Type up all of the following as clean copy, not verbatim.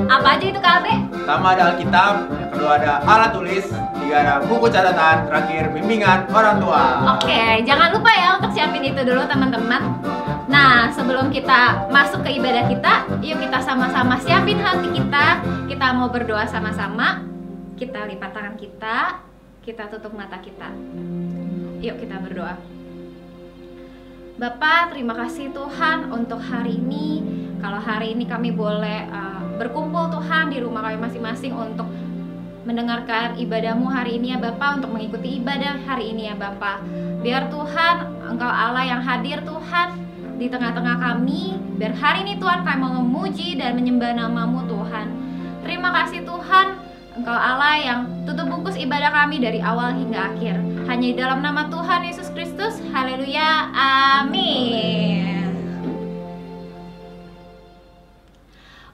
Apa aja itu Kak Abe? Pertama ada Alkitab, yang kedua ada alat tulis, tiga ada buku catatan, terakhir bimbingan orang tua. Oke, jangan lupa ya untuk siapin itu dulu teman-teman. Nah, sebelum kita masuk ke ibadah kita, yuk kita sama-sama siapin hati kita. Kita mau berdoa sama-sama. Kita lipat tangan kita tutup mata kita. Yuk kita berdoa. Bapak, terima kasih Tuhan untuk hari ini. Kalau hari ini kami boleh berkumpul Tuhan di rumah kami masing-masing untuk mendengarkan ibadahmu hari ini ya Bapak, untuk mengikuti ibadah hari ini ya Bapak. Biar Tuhan, Engkau Allah yang hadir Tuhan di tengah-tengah kami. Biar hari ini Tuhan kami mau memuji dan menyembah nama-Mu Tuhan. Terima kasih Tuhan, Engkau Allah yang tutup bungkus ibadah kami dari awal hingga akhir. Hanya di dalam nama Tuhan Yesus Kristus. Haleluya. Amin.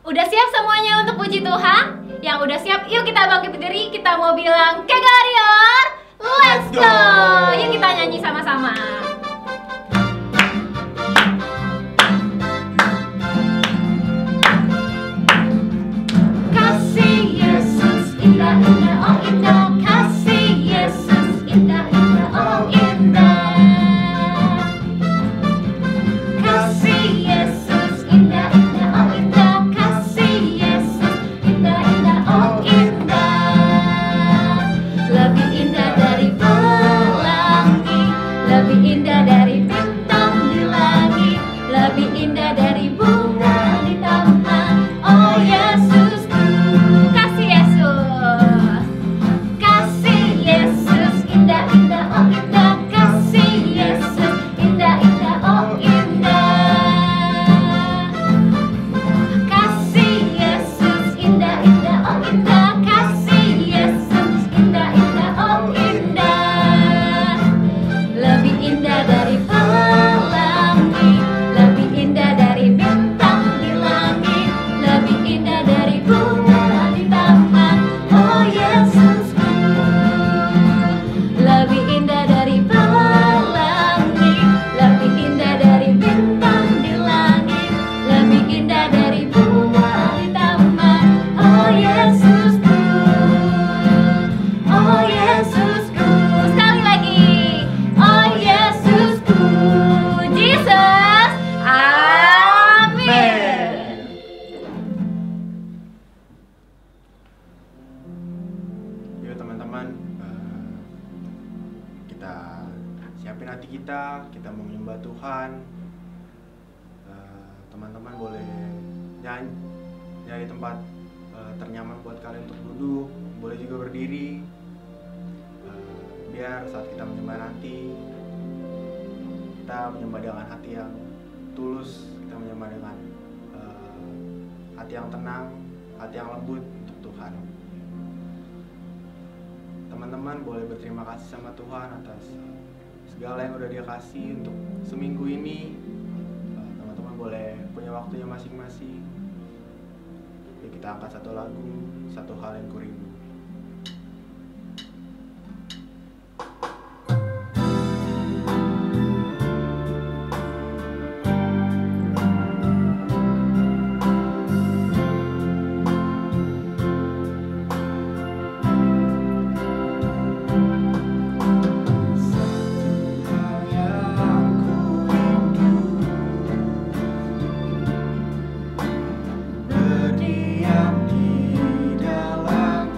Udah siap semuanya untuk puji Tuhan? Yang udah siap, yuk kita bangkit berdiri. Kita mau bilang Kegarior, let's go. Yuk kita nyanyi sama-sama. Kasih Yesus indah, indah, oh indah. Kasih Yesus indah, indah, oh indah. Kasih Yesus indah, indah, oh indah. Kasih Yesus indah, indah, oh indah. Lebih indah dari pelangi, lebih indah dari bintang di langit, lebih indah dari bunga di taman. Oh Yesusku, kasih Yesus, kasih Yesus indah, indah, oh indah. Kasih Yesus indah, indah, oh indah. Kasih Yesus indah, indah, oh indah. Kasih Yesus indah, indah, oh indah. Lebih indah dari pelangi, lebih indah dari bintang di langit, lebih indah dari bunga di taman. Oh Yesusku, lebih indah dari pelangi, lebih indah dari bintang di langit, lebih indah dari bunga di taman. Oh Yesusku, oh Yesusku. Sekali lagi, oh Yesusku, Jesus, amin. Yuk teman-teman, kita siapin hati kita mau menyembah Tuhan. Teman-teman boleh nyari tempat ternyaman buat kalian untuk duduk, boleh juga berdiri. Biar saat kita menyembah nanti, kita menyembah dengan hati yang tulus, kita menyembah dengan hati yang tenang, hati yang lembut untuk Tuhan. Teman-teman boleh berterima kasih sama Tuhan atas segala yang udah Dia kasih untuk seminggu ini. Teman-teman boleh punya waktunya masing-masing. Yuk kita angkat satu lagu, Satu Hal Yang Kurindu. Berdiam di dalam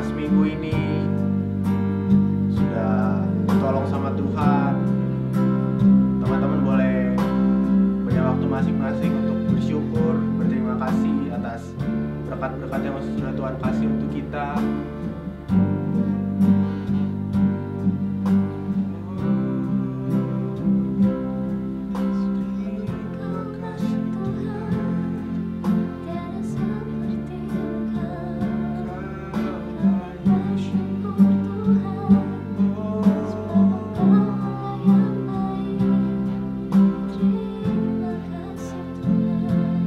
seminggu ini sudah ditolong sama Tuhan. Teman-teman boleh punya waktu masing-masing untuk bersyukur, berterima kasih atas berkat-berkat yang sudah Tuhan kasih untuk kita.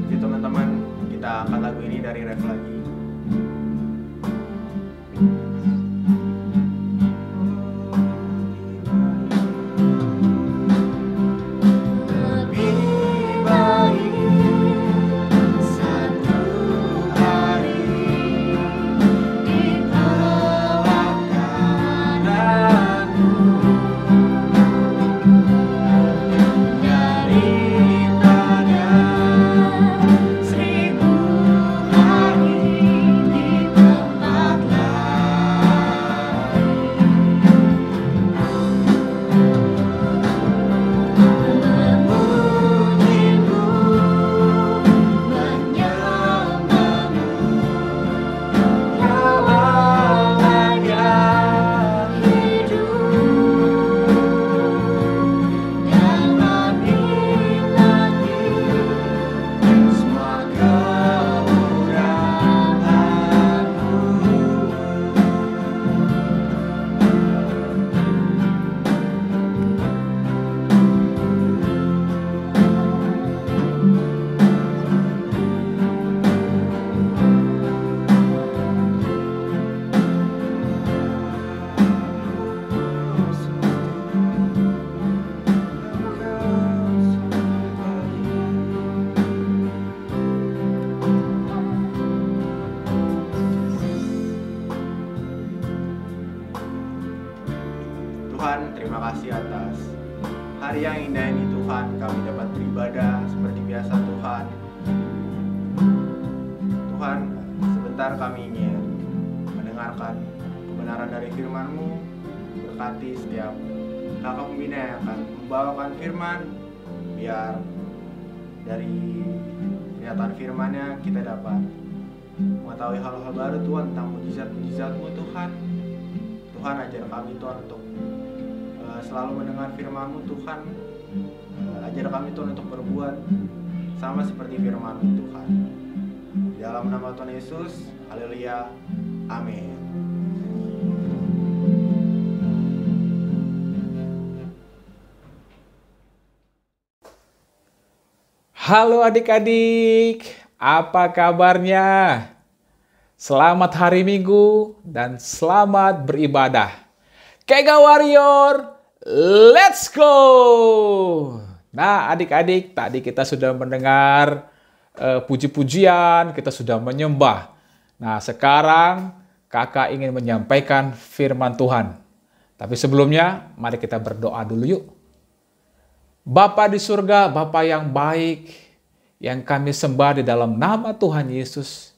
Jadi teman-teman, kita angkat lagu ini dari ref lagi. Tuhan, terima kasih atas hari yang indah ini Tuhan. Kami dapat beribadah seperti biasa Tuhan. Tuhan, sebentar kami ingin mendengarkan kebenaran dari firman-Mu. Berkati setiap kakak pembina yang akan membawakan firman, biar dari pernyataan firman-Nya kita dapat mengetahui hal-hal baru Tuhan tentang mujizat-mujizat-Mu Tuhan. Tuhan, ajar kami Tuhan untuk selalu mendengar firman-Mu Tuhan. Ajar kami Tuhan untuk berbuat sama seperti firman-Mu Tuhan. Di dalam nama Tuhan Yesus, haleluya, amin. Halo adik-adik, apa kabarnya? Selamat hari Minggu dan selamat beribadah. Kega Warrior, let's go! Nah adik-adik, tadi kita sudah mendengar puji-pujian, kita sudah menyembah. Nah sekarang kakak ingin menyampaikan firman Tuhan. Tapi sebelumnya, mari kita berdoa dulu yuk. Bapa di surga, Bapa yang baik, yang kami sembah di dalam nama Tuhan Yesus.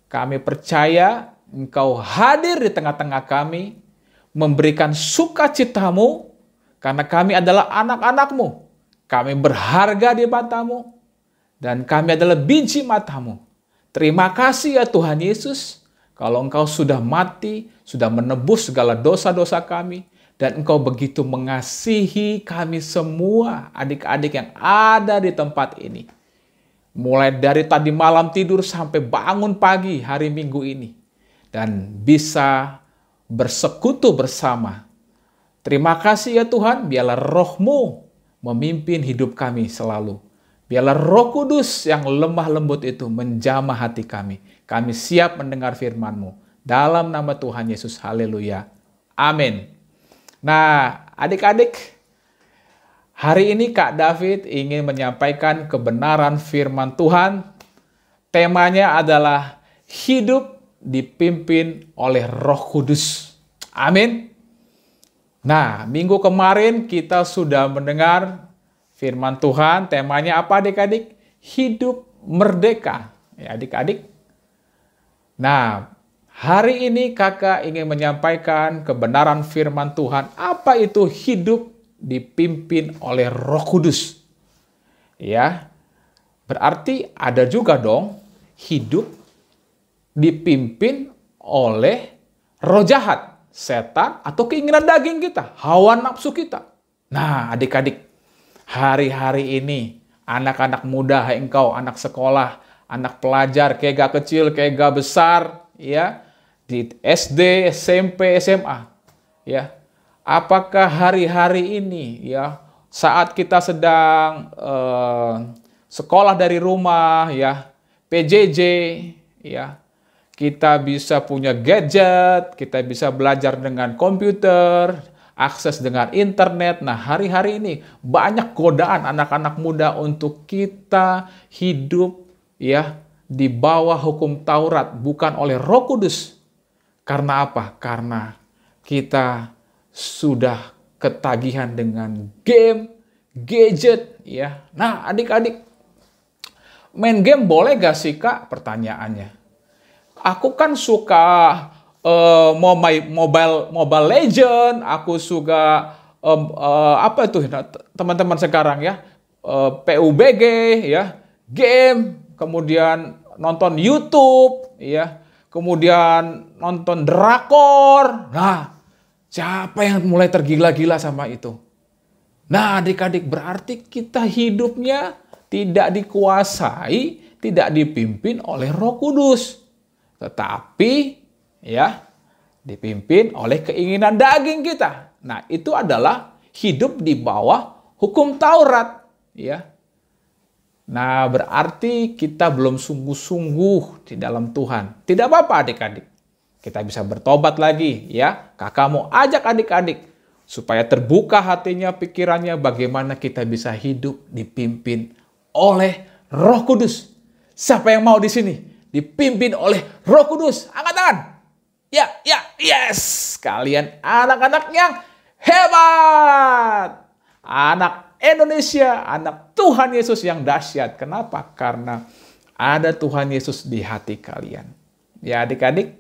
Kami percaya Engkau hadir di tengah-tengah kami, memberikan sukacita-Mu, karena kami adalah anak-anak-Mu. Kami berharga di mata-Mu, dan kami adalah biji mata-Mu. Terima kasih ya Tuhan Yesus, kalau Engkau sudah mati, sudah menebus segala dosa-dosa kami, dan Engkau begitu mengasihi kami semua, adik-adik yang ada di tempat ini. Mulai dari tadi malam tidur sampai bangun pagi hari Minggu ini. Dan bisa bersekutu bersama. Terima kasih ya Tuhan, biarlah Roh-Mu memimpin hidup kami selalu. Biarlah Roh Kudus yang lemah lembut itu menjamah hati kami. Kami siap mendengar firman-Mu. Dalam nama Tuhan Yesus, haleluya. Amin. Nah, adik-adik, hari ini Kak David ingin menyampaikan kebenaran firman Tuhan. Temanya adalah hidup dipimpin oleh Roh Kudus. Amin. Nah, minggu kemarin kita sudah mendengar firman Tuhan. Temanya apa adik-adik? Hidup merdeka. Ya adik-adik. Nah, Hari ini kakak ingin menyampaikan kebenaran firman Tuhan. Apa itu hidup dipimpin oleh Roh Kudus? Ya, berarti ada juga dong hidup dipimpin oleh roh jahat, setan, atau keinginan daging kita, hawa nafsu kita. Nah, adik-adik, hari-hari ini anak-anak muda, hai engkau, anak sekolah, anak pelajar, kega kecil, kega besar, ya, di SD, SMP, SMA, ya. Apakah hari-hari ini, ya, saat kita sedang sekolah dari rumah, ya, PJJ, ya, kita bisa punya gadget, kita bisa belajar dengan komputer, akses dengan internet. Nah, hari-hari ini banyak godaan anak-anak muda untuk kita hidup, ya, di bawah hukum Taurat, bukan oleh Roh Kudus. Karena apa? Karena kita sudah ketagihan dengan game, gadget, ya. Nah, adik-adik, main game boleh gak sih, Kak? Pertanyaannya. Aku kan suka Mobile Legend, aku suka apa itu teman-teman sekarang ya, PUBG ya, game, kemudian nonton YouTube ya, kemudian nonton drakor. Nah, siapa yang mulai tergila-gila sama itu? Nah, adik-adik, berarti kita hidupnya tidak dikuasai, tidak dipimpin oleh Roh Kudus, tetapi ya dipimpin oleh keinginan daging kita. Nah, itu adalah hidup di bawah hukum Taurat, ya. Nah, berarti kita belum sungguh-sungguh di dalam Tuhan. Tidak apa-apa adik-adik. Kita bisa bertobat lagi, ya. Kakak mau ajak adik-adik supaya terbuka hatinya, pikirannya, bagaimana kita bisa hidup dipimpin oleh Roh Kudus. Siapa yang mau di sini dipimpin oleh Roh Kudus? Angkat tangan. Ya, yes. Kalian anak-anak yang hebat. Anak Indonesia, anak Tuhan Yesus yang dahsyat. Kenapa? Karena ada Tuhan Yesus di hati kalian. Ya, adik-adik,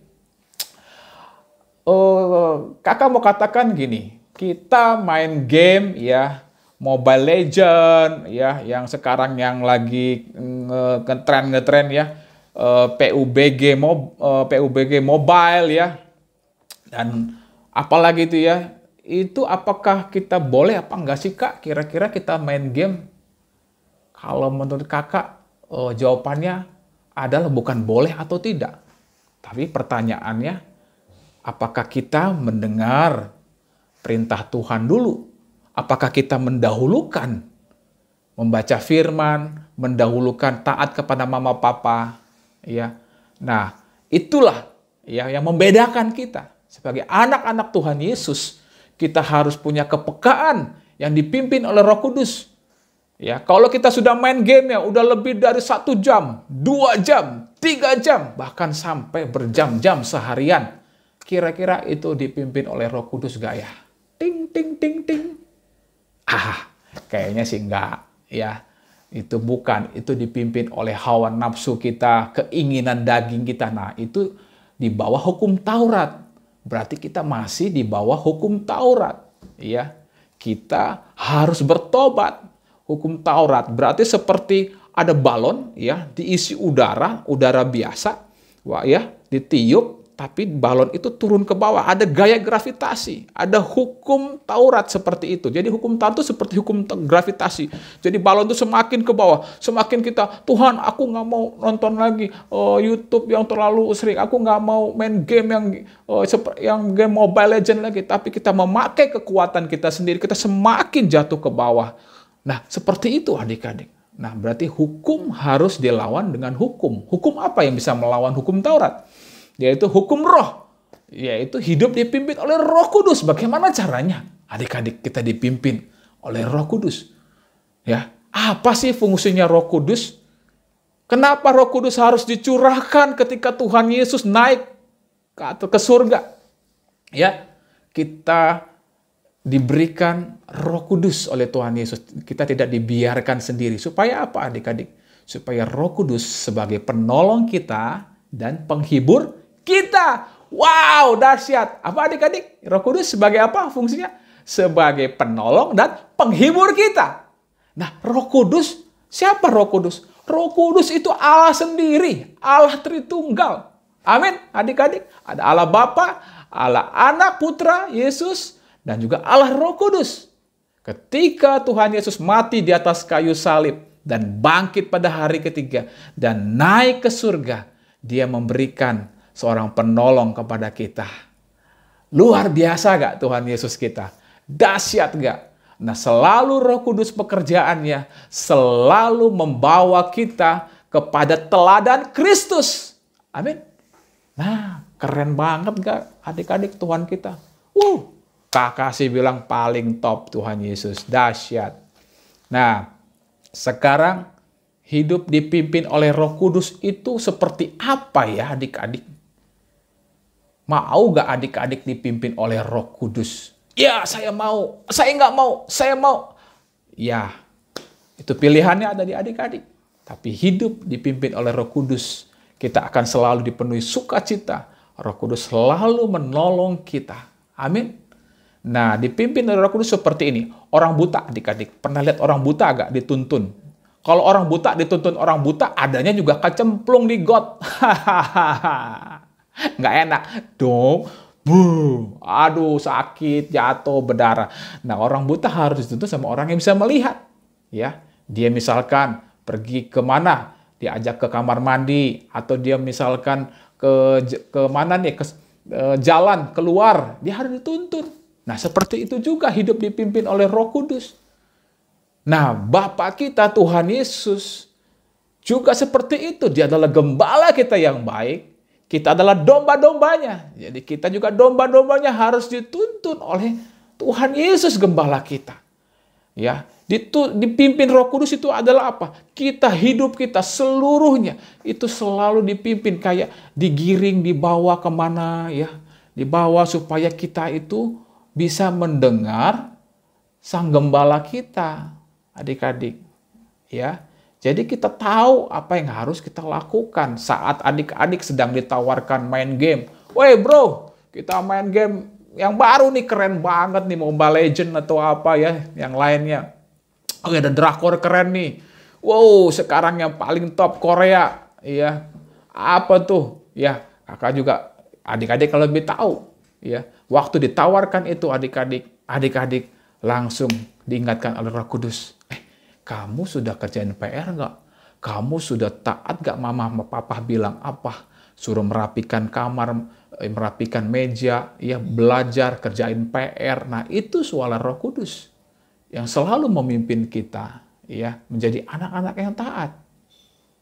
kakak mau katakan gini, kita main game ya, Mobile Legend ya, yang sekarang yang lagi ngetren ya, PUBG Mobile ya, dan apalagi itu ya. Itu apakah kita boleh apa enggak sih, Kak? Kira-kira kita main game? Kalau menurut kakak, jawabannya adalah bukan boleh atau tidak. Tapi pertanyaannya, apakah kita mendengar perintah Tuhan dulu? Apakah kita mendahulukan membaca firman, mendahulukan taat kepada mama papa? Ya. Nah, itulah ya yang membedakan kita sebagai anak-anak Tuhan Yesus. Kita harus punya kepekaan yang dipimpin oleh Roh Kudus. Ya, kalau kita sudah main game ya, udah lebih dari 1 jam, 2 jam, 3 jam, bahkan sampai berjam-jam seharian. Kira-kira itu dipimpin oleh Roh Kudus gak ya? Ting, ting, ting, ting. Kayaknya sih enggak. Ya, itu bukan. Itu dipimpin oleh hawa nafsu kita, keinginan daging kita. Nah, itu di bawah hukum Taurat. Berarti kita masih di bawah hukum Taurat, ya. Kita harus bertobat. Hukum Taurat berarti seperti ada balon, ya, diisi udara biasa, wah ya, ditiup, tapi balon itu turun ke bawah. Ada gaya gravitasi, ada hukum Taurat seperti itu. Jadi hukum Taurat itu seperti hukum gravitasi. Jadi balon itu semakin ke bawah, semakin kita, Tuhan, aku nggak mau nonton lagi YouTube yang terlalu sering. Aku nggak mau main game yang game Mobile Legend lagi. Tapi kita memakai kekuatan kita sendiri, kita semakin jatuh ke bawah. Nah, seperti itu adik-adik. Nah, berarti hukum harus dilawan dengan hukum. Hukum apa yang bisa melawan hukum Taurat? Yaitu hukum roh, yaitu hidup dipimpin oleh Roh Kudus. Bagaimana caranya? Adik-adik, kita dipimpin oleh Roh Kudus. Ya, apa sih fungsinya Roh Kudus? Kenapa Roh Kudus harus dicurahkan ketika Tuhan Yesus naik ke surga? Ya, kita diberikan Roh Kudus oleh Tuhan Yesus. Kita tidak dibiarkan sendiri. Supaya apa, adik-adik? Supaya Roh Kudus sebagai penolong kita dan penghibur kita. Wow, dahsyat. Apa adik-adik? Roh Kudus sebagai apa fungsinya? Sebagai penolong dan penghibur kita. Nah, Roh Kudus, siapa Roh Kudus? Roh Kudus itu Allah sendiri, Allah Tritunggal. Amin, adik-adik. Ada Allah Bapa, Allah Anak, Putra, Yesus, dan juga Allah Roh Kudus. Ketika Tuhan Yesus mati di atas kayu salib dan bangkit pada hari ketiga dan naik ke surga, Dia memberikan seorang penolong kepada kita. Luar biasa gak Tuhan Yesus kita? Dahsyat gak? Nah, selalu Roh Kudus pekerjaannya selalu membawa kita kepada teladan Kristus. Amin. Nah, keren banget gak adik-adik Tuhan kita? Kakak sih bilang paling top Tuhan Yesus. Dahsyat. Nah, sekarang hidup dipimpin oleh Roh Kudus itu seperti apa ya adik-adik? Mau gak adik-adik dipimpin oleh Roh Kudus? Ya, saya mau. Saya nggak mau. Saya mau. Ya, itu pilihannya ada di adik-adik. Tapi hidup dipimpin oleh Roh Kudus, kita akan selalu dipenuhi sukacita. Roh Kudus selalu menolong kita. Amin. Nah, dipimpin oleh Roh Kudus seperti ini. Orang buta adik-adik. Pernah lihat orang buta agak dituntun? Kalau orang buta dituntun orang buta, adanya juga kecemplung di got. Nggak enak dong. Aduh, sakit, jatuh, berdarah. Nah, orang buta harus dituntun sama orang yang bisa melihat. Ya, dia misalkan pergi kemana, diajak ke kamar mandi, atau dia misalkan ke mana nih, ke jalan keluar, dia harus dituntun. Nah, seperti itu juga hidup dipimpin oleh Roh Kudus. Nah, Bapa kita Tuhan Yesus juga seperti itu. Dia adalah gembala kita yang baik. Kita adalah domba-dombanya. Jadi kita juga domba-dombanya harus dituntun oleh Tuhan Yesus gembala kita. Ya, dipimpin Roh Kudus itu adalah apa? Kita hidup kita seluruhnya itu selalu dipimpin kayak digiring, dibawa kemana ya, dibawa supaya kita itu bisa mendengar sang gembala kita, adik-adik. Ya. Jadi kita tahu apa yang harus kita lakukan saat adik-adik sedang ditawarkan main game. Woi bro, kita main game yang baru nih, keren banget nih, Mobile Legends atau apa ya, yang lainnya. Oh ada drakor keren nih. Wow, sekarang yang paling top Korea. Iya, apa tuh? Ya, kakak juga, adik-adik kalau lebih tahu. Ya, waktu ditawarkan itu adik-adik langsung diingatkan oleh Roh Kudus. Kamu sudah kerjain PR nggak? Kamu sudah taat nggak mama sama papa bilang apa? Suruh merapikan kamar, merapikan meja, ya belajar, kerjain PR. Nah itu suara Roh Kudus yang selalu memimpin kita, ya menjadi anak-anak yang taat.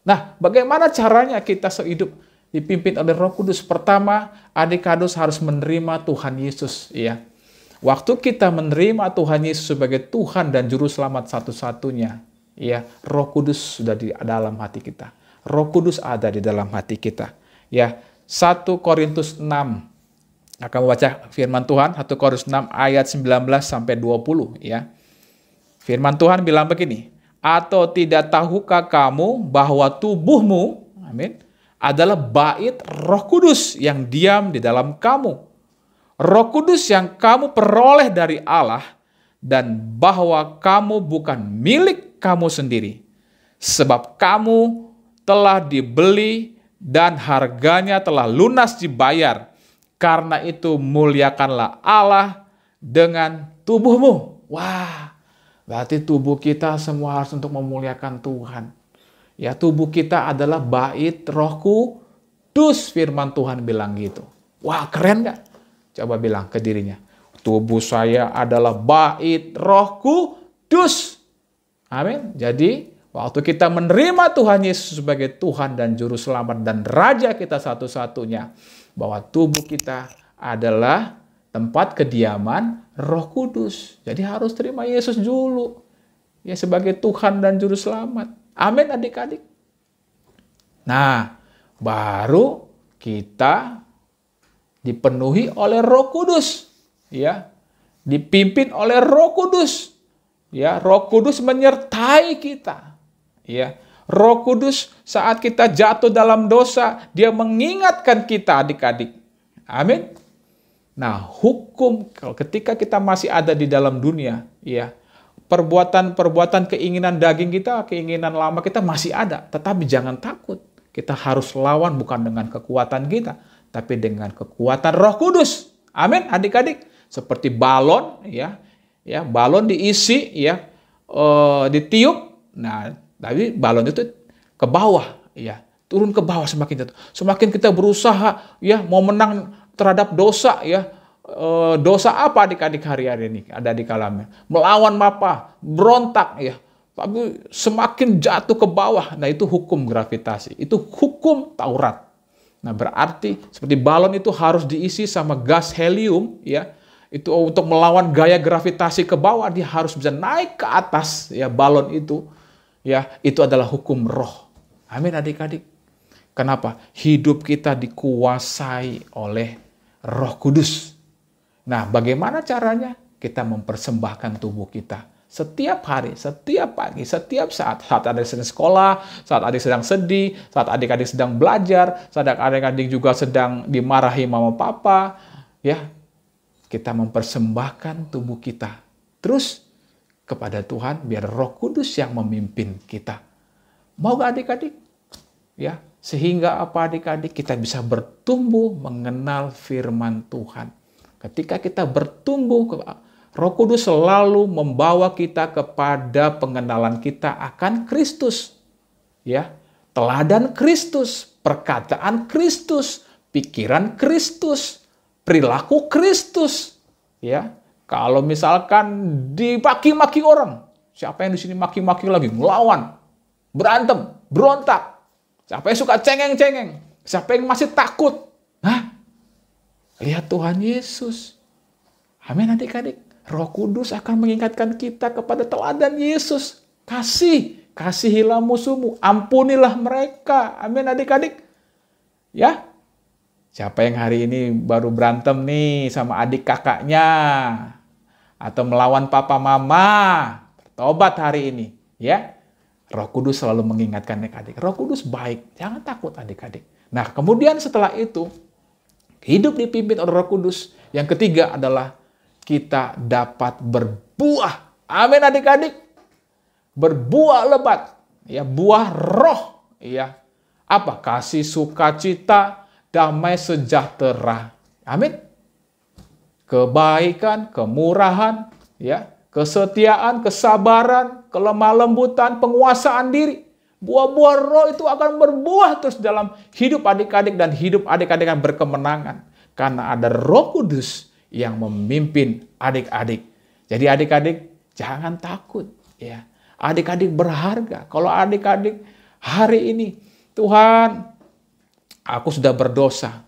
Nah bagaimana caranya kita sehidup dipimpin oleh Roh Kudus? Pertama, adik-adik harus menerima Tuhan Yesus, ya. Waktu kita menerima Tuhan Yesus sebagai Tuhan dan Juru Selamat satu-satunya, ya, Roh Kudus sudah di dalam hati kita. Roh Kudus ada di dalam hati kita. Ya, 1 Korintus 6. Akan membaca firman Tuhan 1 Korintus 6 ayat 19 sampai 20, ya. Firman Tuhan bilang begini, "Atau tidak tahukah kamu bahwa tubuhmu, amin, adalah bait Roh Kudus yang diam di dalam kamu? Roh Kudus yang kamu peroleh dari Allah, dan bahwa kamu bukan milik kamu sendiri, sebab kamu telah dibeli dan harganya telah lunas dibayar. Karena itu muliakanlah Allah dengan tubuhmu." Wah, berarti tubuh kita semua harus untuk memuliakan Tuhan. Ya, tubuh kita adalah bait Roh Kudus, firman Tuhan bilang gitu. Wah, keren gak? Coba bilang ke dirinya, tubuh saya adalah bait Roh Kudus. Amin. Jadi, waktu kita menerima Tuhan Yesus sebagai Tuhan dan Juru Selamat dan Raja kita satu-satunya, bahwa tubuh kita adalah tempat kediaman Roh Kudus. Jadi harus terima Yesus dulu, ya, sebagai Tuhan dan Juru Selamat. Amin adik-adik. Nah, baru kita dipenuhi oleh Roh Kudus, ya, dipimpin oleh Roh Kudus, ya, Roh Kudus menyertai kita, ya, Roh Kudus saat kita jatuh dalam dosa, Dia mengingatkan kita adik-adik, Amin. Nah, hukum ketika kita masih ada di dalam dunia, ya, perbuatan-perbuatan keinginan daging kita, keinginan lama kita masih ada, tetapi jangan takut. Kita harus lawan bukan dengan kekuatan kita, tapi dengan kekuatan Roh Kudus. Amin, adik-adik. Seperti balon, ya, balon diisi, ya, ditiup. Nah, tapi balon itu ke bawah, ya, turun ke bawah semakin jatuh. Semakin kita berusaha, ya, mau menang terhadap dosa, ya. Dosa apa adik-adik hari-hari ini ada di kalamnya? Melawan apa? Berontak, ya. Tapi semakin jatuh ke bawah. Nah, itu hukum gravitasi. Itu hukum Taurat. Nah, berarti seperti balon itu harus diisi sama gas helium, ya. Itu untuk melawan gaya gravitasi ke bawah, dia harus bisa naik ke atas, ya, balon itu. Ya, itu adalah hukum roh. Amin, adik-adik. Kenapa? Hidup kita dikuasai oleh Roh Kudus. Nah, bagaimana caranya? Kita mempersembahkan tubuh kita setiap hari, setiap pagi, setiap saat. Saat adik sedang sekolah, saat adik sedang sedih, saat adik-adik sedang belajar, saat adik-adik juga sedang dimarahi mama papa, ya. Kita mempersembahkan tubuh kita terus kepada Tuhan, biar Roh Kudus yang memimpin kita. Mau gak adik-adik? Ya, sehingga apa adik-adik? Kita bisa bertumbuh mengenal firman Tuhan. Ketika kita bertumbuh, Roh Kudus selalu membawa kita kepada pengenalan kita akan Kristus. Ya, teladan Kristus, perkataan Kristus, pikiran Kristus, perilaku Kristus. Ya, kalau misalkan dimaki-maki orang, siapa yang di sini maki-maki lagi, melawan, berantem, berontak. Siapa yang suka cengeng-cengeng, siapa yang masih takut? Hah? Lihat Tuhan Yesus. Amin, adik-adik. Roh Kudus akan mengingatkan kita kepada teladan Yesus. Kasihilah musuhmu, ampunilah mereka. Amin, adik-adik. Ya, siapa yang hari ini baru berantem nih sama adik kakaknya, atau melawan papa mama, bertobat hari ini. Ya, Roh Kudus selalu mengingatkan adik-adik. Roh Kudus baik, jangan takut adik-adik. Nah, kemudian setelah itu, hidup dipimpin oleh Roh Kudus. Yang ketiga adalah kita dapat berbuah. Amin, adik-adik. Berbuah lebat. Ya, buah roh. Ya. Apa? Kasih, sukacita, damai, sejahtera. Amin. Kebaikan, kemurahan, ya, kesetiaan, kesabaran, kelemah lembutan, penguasaan diri. Buah-buah roh itu akan berbuah terus dalam hidup adik-adik, dan hidup adik-adik akan berkemenangan. Karena ada Roh Kudus yang memimpin adik-adik. Jadi adik-adik jangan takut. Ya. Adik-adik berharga. Kalau adik-adik hari ini, Tuhan, aku sudah berdosa.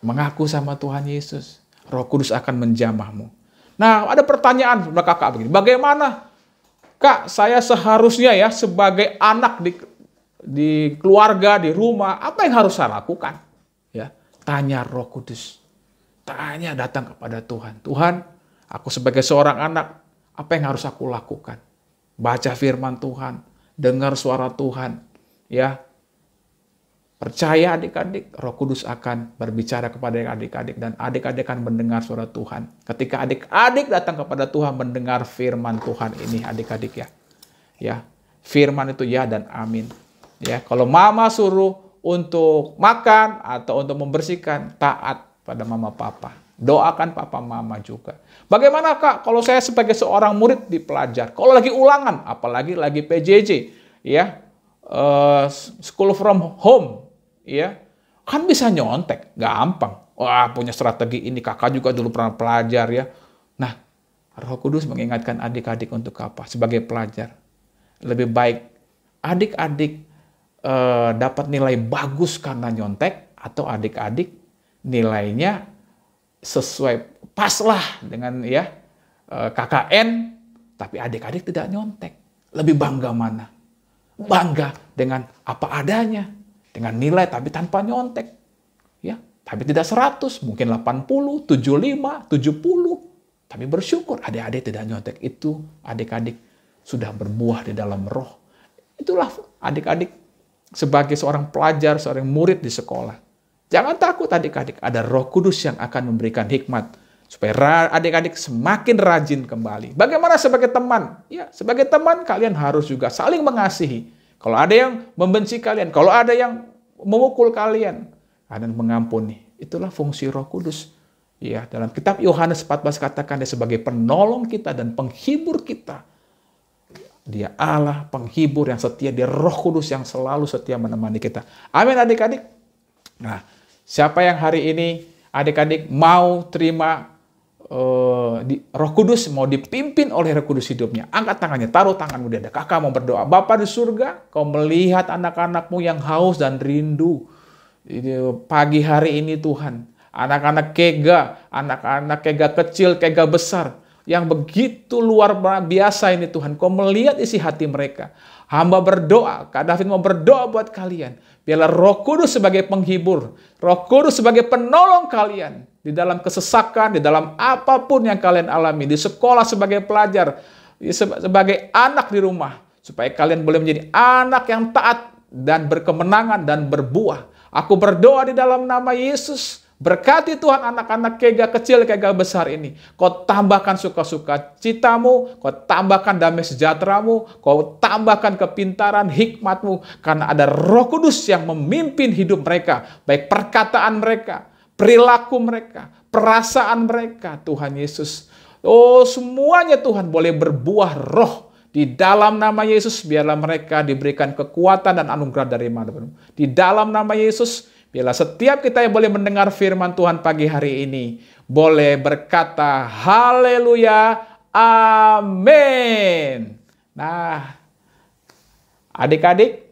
Mengaku sama Tuhan Yesus. Roh Kudus akan menjamahmu. Nah, ada pertanyaan sama kakak begini. Bagaimana, Kak, saya seharusnya ya sebagai anak di keluarga, di rumah, apa yang harus saya lakukan? Ya, tanya Roh Kudus. Tanya, datang kepada Tuhan. Tuhan, aku sebagai seorang anak, apa yang harus aku lakukan? Baca firman Tuhan, dengar suara Tuhan. Ya, percaya adik-adik, Roh Kudus akan berbicara kepada adik-adik, dan adik-adik akan mendengar suara Tuhan. Ketika adik-adik datang kepada Tuhan mendengar firman Tuhan ini, adik-adik ya. Ya, firman itu ya dan amin. Ya, kalau mama suruh untuk makan atau untuk membersihkan, taat pada mama papa. Doakan papa mama juga. Bagaimana Kak kalau saya sebagai seorang murid di pelajar, kalau lagi ulangan, apalagi lagi PJJ, ya, school from home, ya, kan bisa nyontek, gampang. Wah, punya strategi ini, kakak juga dulu pernah pelajar ya. Nah, Roh Kudus mengingatkan adik-adik untuk apa? Sebagai pelajar, lebih baik adik-adik dapat nilai bagus karena nyontek, atau adik-adik nilainya sesuai paslah dengan ya KKN, tapi adik-adik tidak nyontek. Lebih bangga mana? Bangga dengan apa adanya, dengan nilai tapi tanpa nyontek. Ya, tapi tidak 100, mungkin 80, 75, 70. Tapi bersyukur adik-adik tidak nyontek. Itu adik-adik sudah berbuah di dalam roh. Itulah adik-adik sebagai seorang pelajar, seorang murid di sekolah. Jangan takut adik-adik, ada Roh Kudus yang akan memberikan hikmat supaya adik-adik semakin rajin kembali. Bagaimana sebagai teman? Ya, sebagai teman kalian harus juga saling mengasihi. Kalau ada yang membenci kalian, kalau ada yang memukul kalian, kalian mengampuni. Itulah fungsi Roh Kudus. Ya, dalam kitab Yohanes 14 katakan dia sebagai penolong kita dan penghibur kita. Dia Allah penghibur yang setia, dia Roh Kudus yang selalu setia menemani kita. Amin adik-adik. Nah, siapa yang hari ini adik-adik mau terima Roh Kudus, mau dipimpin oleh Roh Kudus hidupnya? Angkat tangannya, taruh tanganmu di dada. Kakak mau berdoa. Bapa di surga, kau melihat anak-anakmu yang haus dan rindu pagi hari ini Tuhan. Anak-anak kega, anak-anak kega kecil, kega besar, yang begitu luar biasa ini Tuhan. Kau melihat isi hati mereka. Hamba berdoa, Kak David mau berdoa buat kalian. Biarlah Roh Kudus sebagai penghibur, Roh Kudus sebagai penolong kalian. Di dalam kesesakan, di dalam apapun yang kalian alami. Di sekolah sebagai pelajar, sebagai anak di rumah. Supaya kalian boleh menjadi anak yang taat dan berkemenangan dan berbuah. Aku berdoa di dalam nama Yesus. Berkati Tuhan anak-anak kega kecil, kega besar ini. Kau tambahkan suka-suka citamu, kau tambahkan damai sejahteramu, kau tambahkan kepintaran, hikmatmu. Karena ada Roh Kudus yang memimpin hidup mereka. Baik perkataan mereka, perilaku mereka, perasaan mereka, Tuhan Yesus. Oh, semuanya Tuhan boleh berbuah roh. Di dalam nama Yesus, biarlah mereka diberikan kekuatan dan anugerah dari mana-mana. Di dalam nama Yesus, biarlah setiap kita yang boleh mendengar firman Tuhan pagi hari ini, boleh berkata, haleluya, amin. Nah, adik-adik,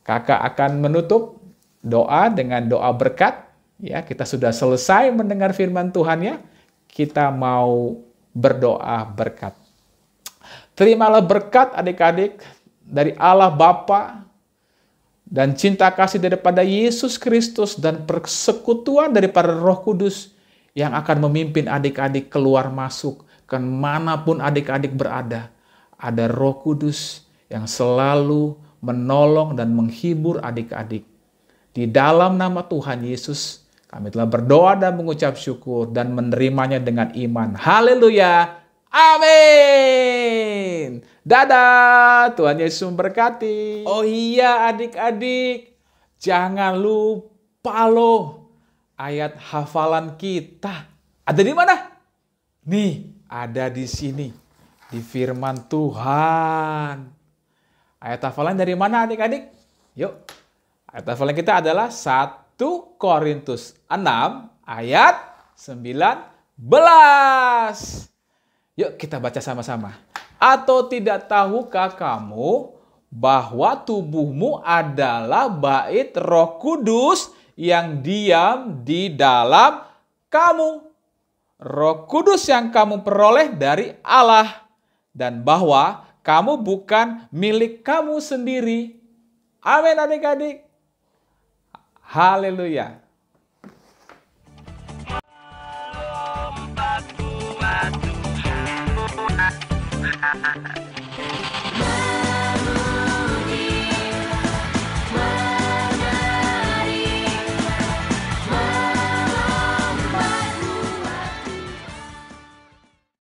kakak akan menutup doa dengan doa berkat. Ya, kita sudah selesai mendengar firman Tuhan ya. Kita mau berdoa berkat. Terimalah berkat adik-adik dari Allah Bapa dan cinta kasih daripada Yesus Kristus dan persekutuan daripada Roh Kudus yang akan memimpin adik-adik keluar masuk kemanapun adik-adik berada. Ada Roh Kudus yang selalu menolong dan menghibur adik-adik. Di dalam nama Tuhan Yesus, kami telah berdoa dan mengucap syukur dan menerimanya dengan iman. Haleluya! Amin. Dadah. Tuhan Yesus memberkati. Oh iya adik-adik, jangan lupa loh ayat hafalan kita. Ada di mana? Nih, ada di sini. Di firman Tuhan. Ayat hafalan dari mana adik-adik? Yuk. Ayat hafalan kita adalah 1 Korintus 6 ayat 19. Yuk kita baca sama-sama. Atau tidak tahukah kamu bahwa tubuhmu adalah bait Roh Kudus yang diam di dalam kamu. Roh Kudus yang kamu peroleh dari Allah. Dan bahwa kamu bukan milik kamu sendiri. Amin adik-adik. Haleluya. Ha ha ha.